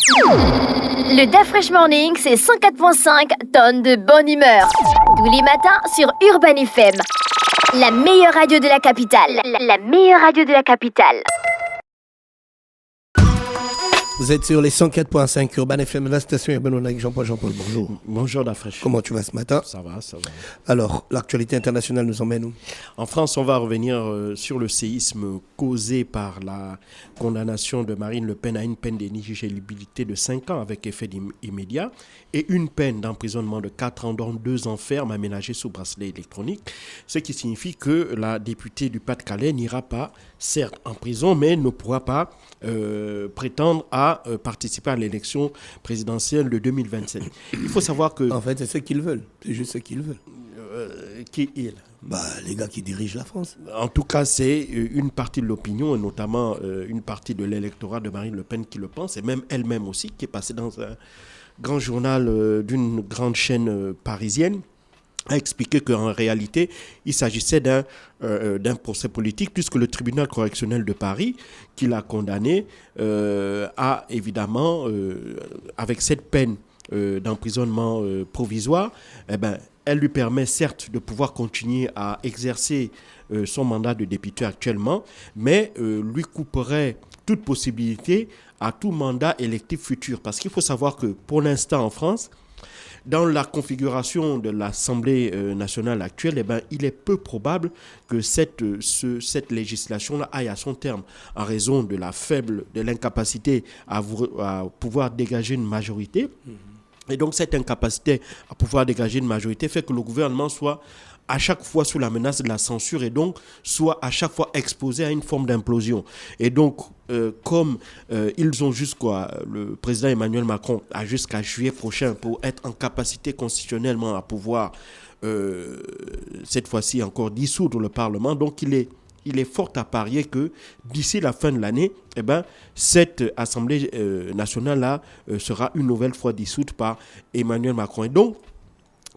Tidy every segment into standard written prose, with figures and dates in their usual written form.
Le DAF Fresh Morning, c'est 104.5 tonnes de bonne humeur. Tous les matins sur Urban FM. La meilleure radio de la capitale. La meilleure radio de la capitale. Vous êtes sur les 104.5 Urban FM, la station urbaine avec Jean-Paul. Bonjour. Bonjour Dafresh. Comment tu vas ce matin? Ça va. Alors, l'actualité internationale nous emmène où? En France, on va revenir sur le séisme causé par la condamnation de Marine Le Pen à une peine d'inéligibilité de 5 ans avec effet immédiat et une peine d'emprisonnement de 4 ans, dont 2 ans ferme aménagés sous bracelet électronique. Ce qui signifie que la députée du Pas-de-Calais n'ira pas, certes, en prison, mais ne pourra pas prétendre à participer à l'élection présidentielle de 2027. Il faut savoir que... En fait, c'est ce qu'ils veulent. C'est juste ce qu'ils veulent. Qui il? Les gars qui dirigent la France. En tout cas, c'est une partie de l'opinion, et notamment une partie de l'électorat de Marine Le Pen qui le pense, et même elle-même aussi, qui est passée dans un grand journal d'une grande chaîne parisienne, a expliqué qu'en réalité, il s'agissait d'un procès politique, puisque le tribunal correctionnel de Paris, qui l'a condamné, a évidemment, avec cette peine d'emprisonnement provisoire, elle lui permet certes de pouvoir continuer à exercer son mandat de député actuellement, mais lui couperait toute possibilité à tout mandat électif futur. Parce qu'il faut savoir que pour l'instant en France, dans la configuration de l'Assemblée nationale actuelle, il est peu probable que cette législation-là aille à son terme en raison de l'incapacité à pouvoir dégager une majorité. Et donc cette incapacité à pouvoir dégager une majorité fait que le gouvernement soit à chaque fois sous la menace de la censure et donc soit à chaque fois exposé à une forme d'implosion. Et donc, comme ils ont le président Emmanuel Macron a jusqu'à juillet prochain pour être en capacité constitutionnellement à pouvoir, cette fois-ci encore, dissoudre le Parlement, donc il est fort à parier que d'ici la fin de l'année, cette Assemblée nationale-là sera une nouvelle fois dissoute par Emmanuel Macron. Et donc,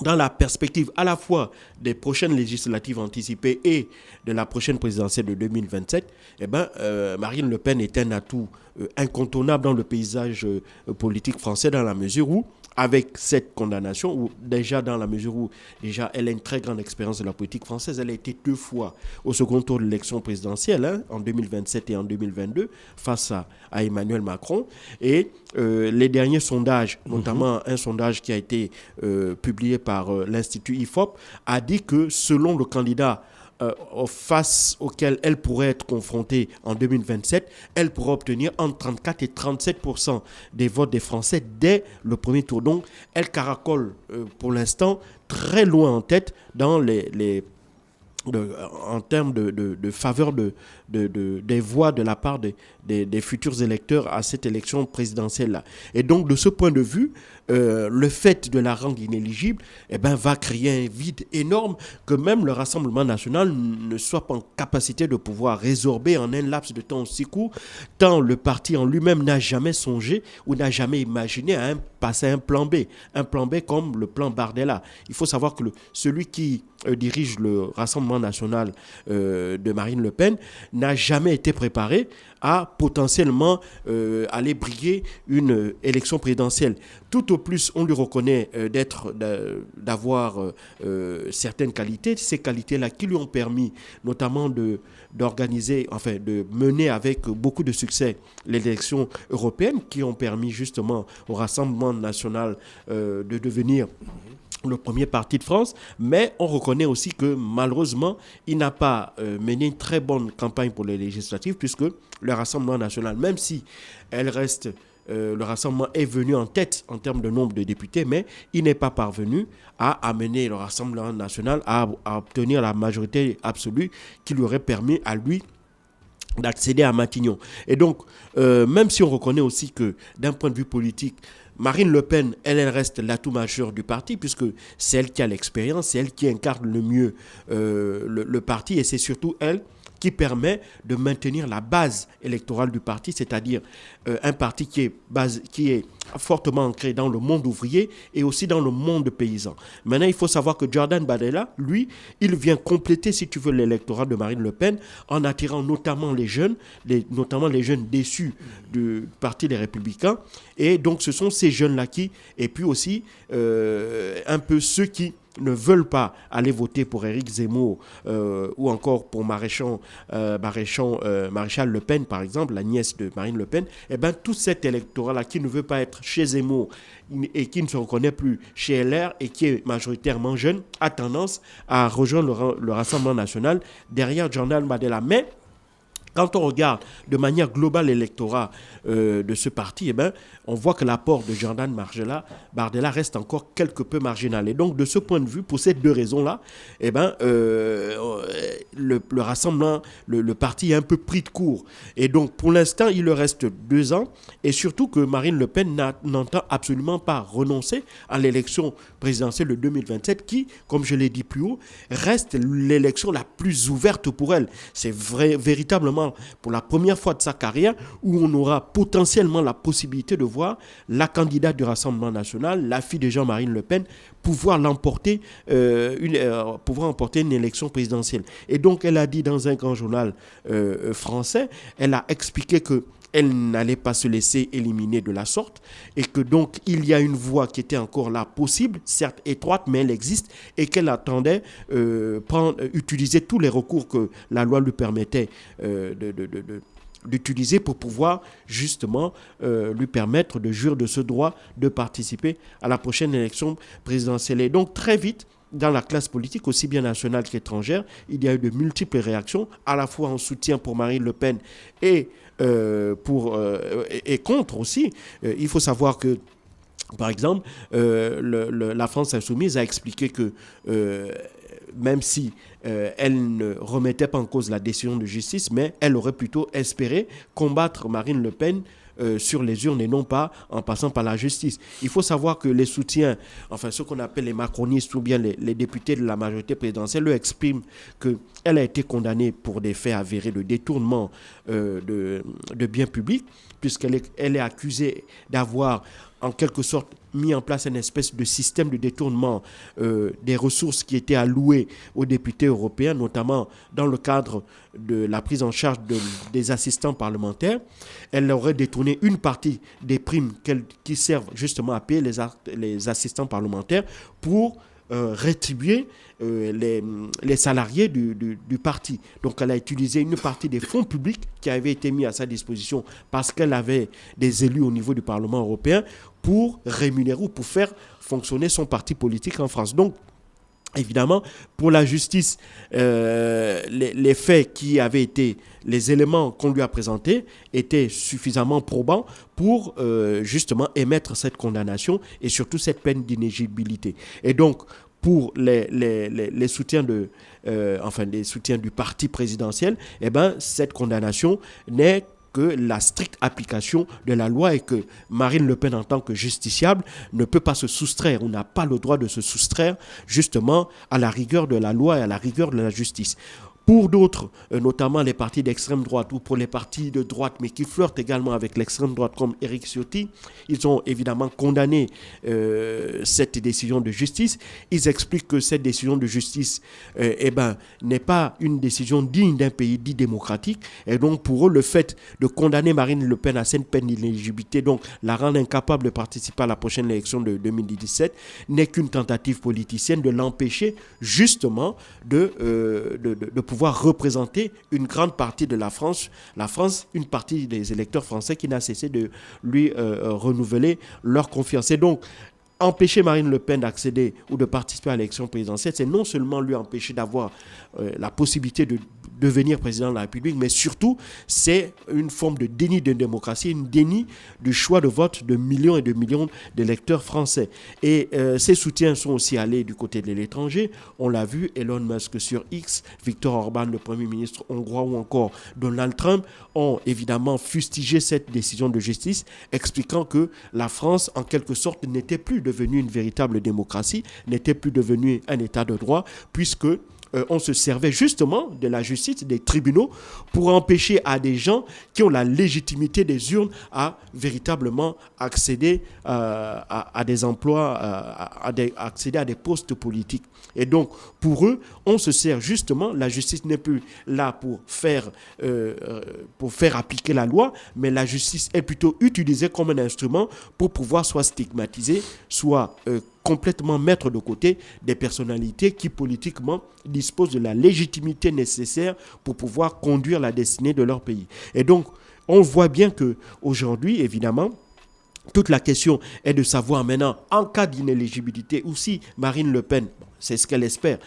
dans la perspective à la fois des prochaines législatives anticipées et de la prochaine présidentielle de 2027, Marine Le Pen est un atout incontournable dans le paysage politique français dans la mesure où, avec cette condamnation, ou déjà dans la mesure où elle a une très grande expérience de la politique française, elle a été 2 fois au second tour de l'élection présidentielle, en 2027 et en 2022, face à Emmanuel Macron. Et les derniers sondages, notamment un sondage qui a été publié par l'Institut IFOP, a dit que selon le candidat face auquel elle pourrait être confrontée en 2027, elle pourrait obtenir entre 34 et 37% des votes des Français dès le premier tour. Donc, elle caracole pour l'instant très loin en tête dans en termes de faveur des voix de la part des futurs électeurs à cette élection présidentielle-là. Et donc, de ce point de vue, le fait de la rendre inéligible va créer un vide énorme que même le Rassemblement national ne soit pas en capacité de pouvoir résorber en un laps de temps aussi court, tant le parti en lui-même n'a jamais songé ou n'a jamais imaginé à passer à un plan B comme le plan Bardella. Il faut savoir que celui qui dirige le Rassemblement national de Marine Le Pen n'a jamais été préparé à potentiellement aller briguer une élection présidentielle. Tout au plus, on lui reconnaît d'avoir certaines qualités, ces qualités-là qui lui ont permis notamment de mener avec beaucoup de succès les élections européennes qui ont permis justement au Rassemblement national de devenir le premier parti de France, mais on reconnaît aussi que malheureusement, il n'a pas mené une très bonne campagne pour les législatives puisque le Rassemblement national, même si le Rassemblement est venu en tête en termes de nombre de députés, mais il n'est pas parvenu à amener le Rassemblement national à obtenir la majorité absolue qui lui aurait permis à lui d'accéder à Matignon. Et donc, même si on reconnaît aussi que d'un point de vue politique, Marine Le Pen, elle reste l'atout majeur du parti puisque c'est elle qui a l'expérience, c'est elle qui incarne le mieux le parti et c'est surtout elle qui permet de maintenir la base électorale du parti, c'est-à-dire un parti qui est fortement ancré dans le monde ouvrier et aussi dans le monde paysan. Maintenant, il faut savoir que Jordan Bardella, lui, il vient compléter, si tu veux, l'électorat de Marine Le Pen en attirant notamment les jeunes déçus du Parti des Républicains. Et donc, ce sont ces jeunes-là et puis aussi un peu ceux qui ne veulent pas aller voter pour Éric Zemmour ou encore pour Maréchal Le Pen, par exemple, la nièce de Marine Le Pen, eh bien, tout cet électorat-là qui ne veut pas être chez Zemmour et qui ne se reconnaît plus chez LR et qui est majoritairement jeune, a tendance à rejoindre le Rassemblement national derrière Jordan Bardella. Mais quand on regarde de manière globale l'électorat de ce parti, eh ben, on voit que l'apport de Jordan Bardella reste encore quelque peu marginal. Et donc, de ce point de vue, pour ces deux raisons-là, eh ben, le Rassemblement, le parti est un peu pris de court. Et donc, pour l'instant, il lui reste 2 ans. Et surtout que Marine Le Pen n'entend absolument pas renoncer à l'élection présidentielle de 2027 qui, comme je l'ai dit plus haut, reste l'élection la plus ouverte pour elle. C'est véritablement pour la première fois de sa carrière où on aura potentiellement la possibilité de voir la candidate du Rassemblement national, la fille de Jean-Marine Le Pen, pouvoir emporter une élection présidentielle. Et donc, elle a dit dans un grand journal français, elle a expliqué que elle n'allait pas se laisser éliminer de la sorte et que donc il y a une voie qui était encore là possible, certes étroite, mais elle existe et qu'elle attendait utiliser tous les recours que la loi lui permettait d'utiliser pour pouvoir justement lui permettre de jouir de ce droit de participer à la prochaine élection présidentielle. Et donc très vite, dans la classe politique, aussi bien nationale qu'étrangère, il y a eu de multiples réactions, à la fois en soutien pour Marine Le Pen et contre aussi. Il faut savoir que, par exemple, la France insoumise a expliqué que même si elle ne remettait pas en cause la décision de justice, mais elle aurait plutôt espéré combattre Marine Le Pen sur les urnes et non pas en passant par la justice. Il faut savoir que les soutiens, enfin ceux qu'on appelle les macronistes ou bien les députés de la majorité présidentielle, eux expriment qu'elle a été condamnée pour des faits avérés de détournement de biens publics, puisqu'elle est accusée d'avoir en quelque sorte mis en place une espèce de système de détournement des ressources qui étaient allouées aux députés européens, notamment dans le cadre de la prise en charge des assistants parlementaires. Elle aurait détourné une partie des primes qui servent justement à payer les assistants parlementaires pour rétribuer les salariés du parti. Donc elle a utilisé une partie des fonds publics qui avaient été mis à sa disposition parce qu'elle avait des élus au niveau du Parlement européen pour rémunérer ou pour faire fonctionner son parti politique en France. Donc, évidemment, pour la justice, les faits qui avaient été, les éléments qu'on lui a présentés étaient suffisamment probants pour justement émettre cette condamnation et surtout cette peine d'inéligibilité. Et donc, pour les soutiens les soutiens du parti présidentiel, eh ben, cette condamnation n'est que la stricte application de la loi et que Marine Le Pen, en tant que justiciable, ne peut pas se soustraire ou n'a pas le droit de se soustraire justement à la rigueur de la loi et à la rigueur de la justice. Pour d'autres, notamment les partis d'extrême droite ou pour les partis de droite, mais qui flirtent également avec l'extrême droite comme Éric Ciotti, ils ont évidemment condamné cette décision de justice. Ils expliquent que cette décision de justice n'est pas une décision digne d'un pays dit démocratique. Et donc pour eux, le fait de condamner Marine Le Pen à cette peine d'inéligibilité, donc la rendre incapable de participer à la prochaine élection de 2017, n'est qu'une tentative politicienne de l'empêcher justement de pouvoir représenter une grande partie de la France, une partie des électeurs français qui n'a cessé de lui renouveler leur confiance. Et donc, empêcher Marine Le Pen d'accéder ou de participer à l'élection présidentielle, c'est non seulement lui empêcher d'avoir la possibilité de devenir président de la République, mais surtout, c'est une forme de déni de démocratie, une déni du choix de vote de millions et de millions d'électeurs français. Et ces soutiens sont aussi allés du côté de l'étranger. On l'a vu, Elon Musk sur X, Viktor Orban, le Premier ministre hongrois, ou encore Donald Trump ont évidemment fustigé cette décision de justice, expliquant que la France, en quelque sorte, n'était plus devenue une véritable démocratie, n'était plus devenue un état de droit, puisque on se servait justement de la justice, des tribunaux, pour empêcher à des gens qui ont la légitimité des urnes à véritablement accéder à des emplois, accéder à des postes politiques. Et donc, pour eux, on se sert justement, la justice n'est plus là pour faire appliquer la loi, mais la justice est plutôt utilisée comme un instrument pour pouvoir soit stigmatiser, soit complètement mettre de côté des personnalités qui politiquement disposent de la légitimité nécessaire pour pouvoir conduire la destinée de leur pays. Et donc, on voit bien qu'aujourd'hui, évidemment, toute la question est de savoir maintenant, en cas d'inéligibilité, ou si Marine Le Pen, c'est ce qu'elle espère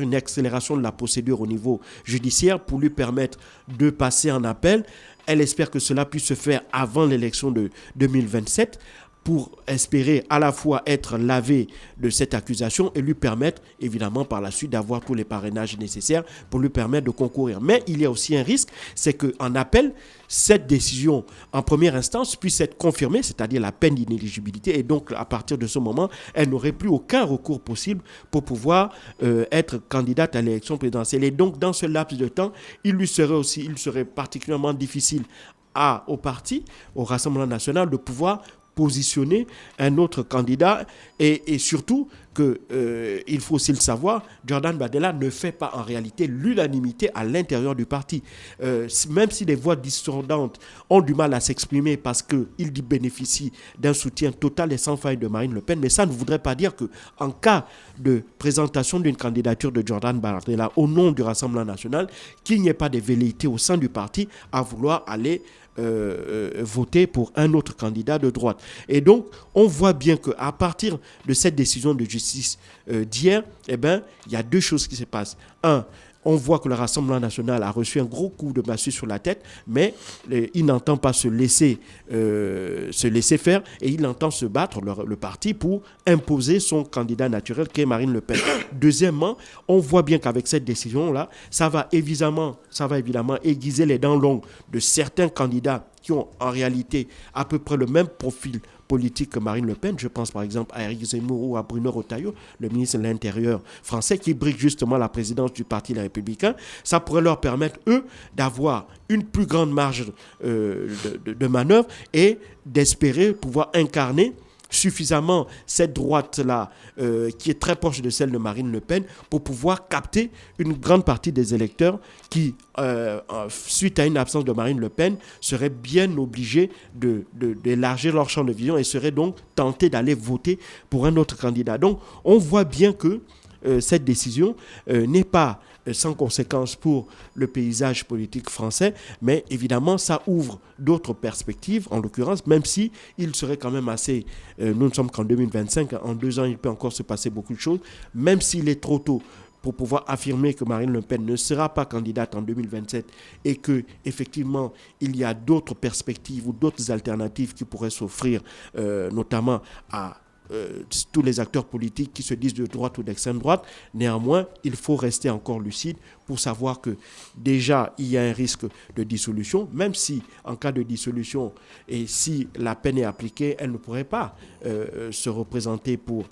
une accélération de la procédure au niveau judiciaire pour lui permettre de passer en appel. Elle espère que cela puisse se faire avant l'élection de 2027 pour espérer à la fois être lavé de cette accusation et lui permettre, évidemment, par la suite d'avoir tous les parrainages nécessaires pour lui permettre de concourir. Mais il y a aussi un risque, c'est qu'en appel, cette décision en première instance puisse être confirmée, c'est-à-dire la peine d'inéligibilité, et donc à partir de ce moment, elle n'aurait plus aucun recours possible pour pouvoir être candidate à l'élection présidentielle. Et donc, dans ce laps de temps, il serait particulièrement difficile au parti, au Rassemblement national, de pouvoir positionner un autre candidat et surtout il faut aussi le savoir, Jordan Bardella ne fait pas en réalité l'unanimité à l'intérieur du parti. Même si les voix discordantes ont du mal à s'exprimer parce qu'il bénéficie d'un soutien total et sans faille de Marine Le Pen, mais ça ne voudrait pas dire qu'en cas de présentation d'une candidature de Jordan Bardella au nom du Rassemblement national, qu'il n'y ait pas de velléité au sein du parti à vouloir aller voter pour un autre candidat de droite. Et donc, on voit bien qu'à partir de cette décision de justice d'hier, il y a deux choses qui se passent. Un, on voit que le Rassemblement national a reçu un gros coup de massue sur la tête, mais il n'entend pas se laisser faire et il entend se battre, le parti, pour imposer son candidat naturel qui est Marine Le Pen. Deuxièmement, on voit bien qu'avec cette décision-là, ça va évidemment aiguiser les dents longues de certains candidats qui ont en réalité à peu près le même profil politique que Marine Le Pen. Je pense par exemple à Éric Zemmour ou à Bruno Retailleau, le ministre de l'Intérieur français, qui brigue justement la présidence du Parti Les Républicains. Ça pourrait leur permettre, eux, d'avoir une plus grande marge de manœuvre et d'espérer pouvoir incarner suffisamment cette droite-là, qui est très proche de celle de Marine Le Pen, pour pouvoir capter une grande partie des électeurs qui, suite à une absence de Marine Le Pen, seraient bien obligés d'élargir leur champ de vision et seraient donc tentés d'aller voter pour un autre candidat. Donc, on voit bien que cette décision n'est pas sans conséquence pour le paysage politique français, mais évidemment, ça ouvre d'autres perspectives, en l'occurrence, même si il serait quand même assez... nous ne sommes qu'en 2025, en 2 ans, il peut encore se passer beaucoup de choses, même s'il est trop tôt pour pouvoir affirmer que Marine Le Pen ne sera pas candidate en 2027 et que effectivement il y a d'autres perspectives ou d'autres alternatives qui pourraient s'offrir, notamment à tous les acteurs politiques qui se disent de droite ou d'extrême droite. Néanmoins, il faut rester encore lucide pour savoir que déjà, il y a un risque de dissolution, même si en cas de dissolution et si la peine est appliquée, elle ne pourrait pas se représenter pour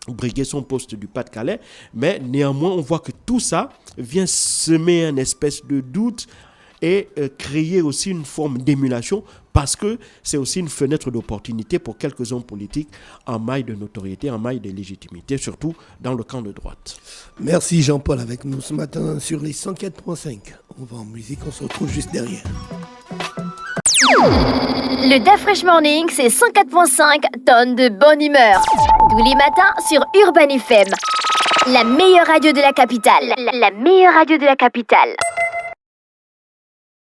briguer son poste du Pas-de-Calais. Mais néanmoins, on voit que tout ça vient semer une espèce de doute et créer aussi une forme d'émulation, parce que c'est aussi une fenêtre d'opportunité pour quelques hommes politiques en maille de notoriété, en maille de légitimité, surtout dans le camp de droite. Merci Jean-Paul avec nous ce matin sur les 104.5. On va en musique, on se retrouve juste derrière. Le DAF Fresh Morning, c'est 104.5 tonnes de bonne humeur. Tous les matins sur Urban FM. La meilleure radio de la capitale. La meilleure radio de la capitale.